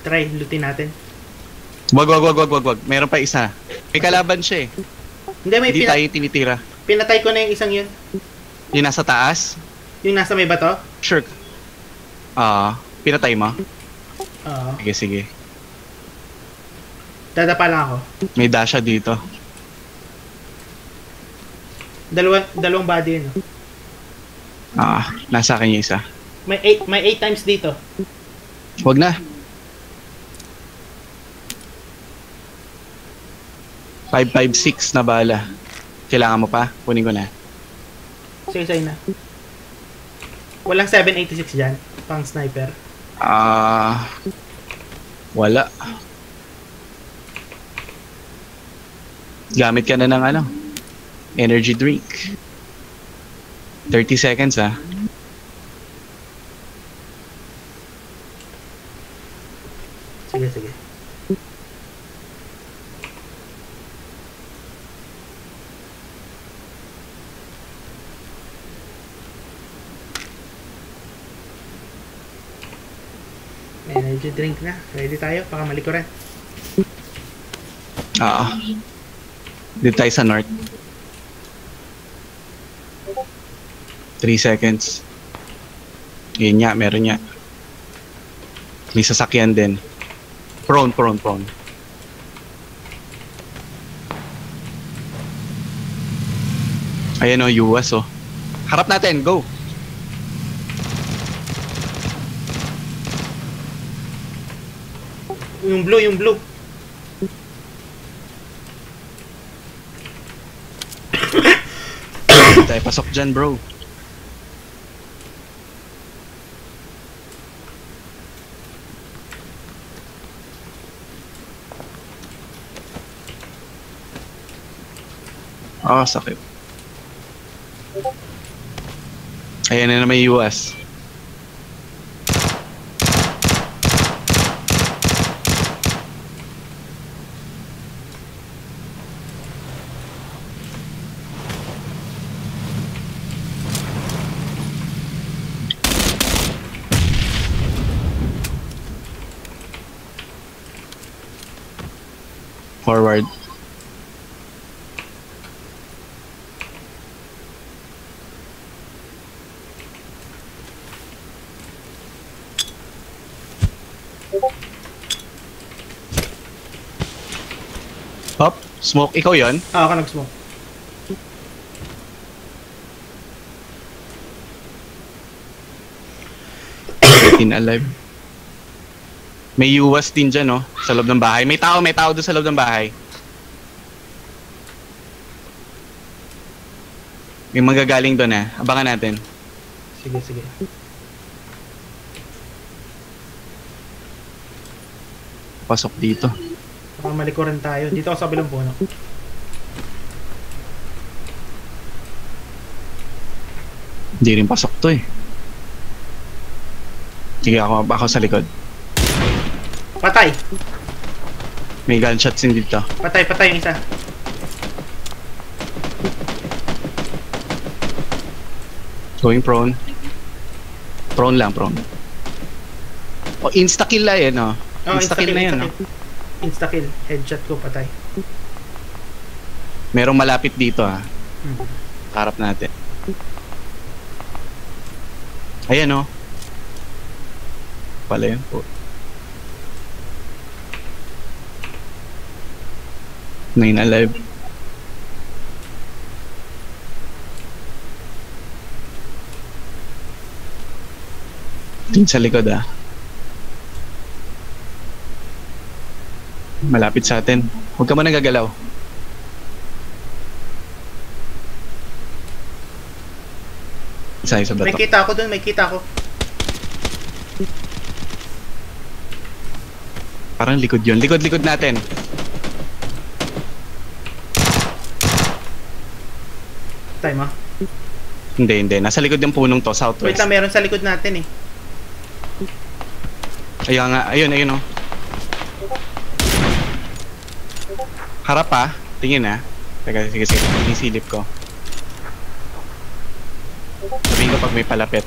Try, lootin natin. Wag. Meron pa isa. May kalaban siya eh. Hindi, may Hindi tayo tinitira. pinatay ko na yung isang yun. Yung nasa taas? Yung nasa may bato? Sure. Pinatay mo? Oo. Sige. Dadapa lang ako. May dasha dito. Dalawang body yun. Nasa akin yung isa. May 8 times dito. Wag na. 556 na bala. Kailangan mo pa? Kunin ko na. Sige, sa'yo na. Walang 786 dyan. Pang sniper. Wala. Gamit ka na ng energy drink. 30 seconds Sige. Energy drink na. Ready tayo? Baka malikuran. Dito tayo sa north. 3 seconds. Yun nga, meron nga. May sasakyan din. Prone. Ayan US Harap natin, go! Yung blue. Tayo pasok dyan, bro. Sakit. Ayan na may US. Forward. Hop, smoke. Ikaw yun? Ako nag-smoke. Alive. May US din dyan, sa loob ng bahay. May tao doon sa loob ng bahay. May magagaling doon, Abangan natin. Sige. Pasok dito. Baka malikuran tayo. Dito ako sa bilang puno. Hindi rin pasok to Sige, ako sa likod. Patay! May gunshots din dito. Patay yung isa. Going prone. Prone lang. Insta-kill na yan, Insta-kill na yan, Insta-kill. Headshot ko, patay. Merong malapit dito, Harap natin. Ayan, Pala yun po. 9 alive. Din sa likod, Malapit sa atin. Huwag ka man nagagalaw. Isa sa bato. May kita ako dun. Parang likod yun. Likod natin. Time Hindi. Nasa likod ng punong to, southwest. Wait lang, meron sa likod natin Ayun nga. Ayun. Harap Tingin Teka, sige. Inisilip ko. Sabihin ko pag may palapit.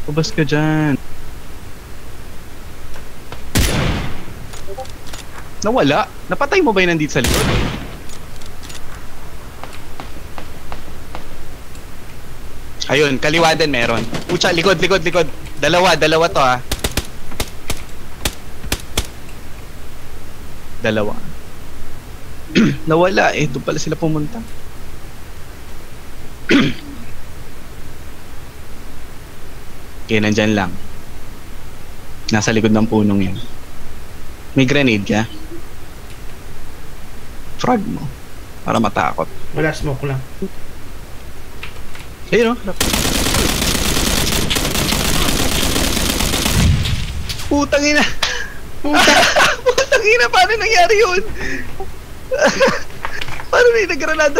Pabas ka dyan. Nawala? Napatay mo ba yun nandito sa likod? Ayun, kaliwa din meron. Pucha, likod. Dalawa to ha. Dalawa. Nawala eh, doon pala sila pumunta. Okay, nandyan lang. Nasa likod ng punong yun. May grenade ka? Frag mo. Para matakot. Wala, smoke lang. Ayun o. Putang ina. Putang ina, paano nangyari yun? Paano may nagranada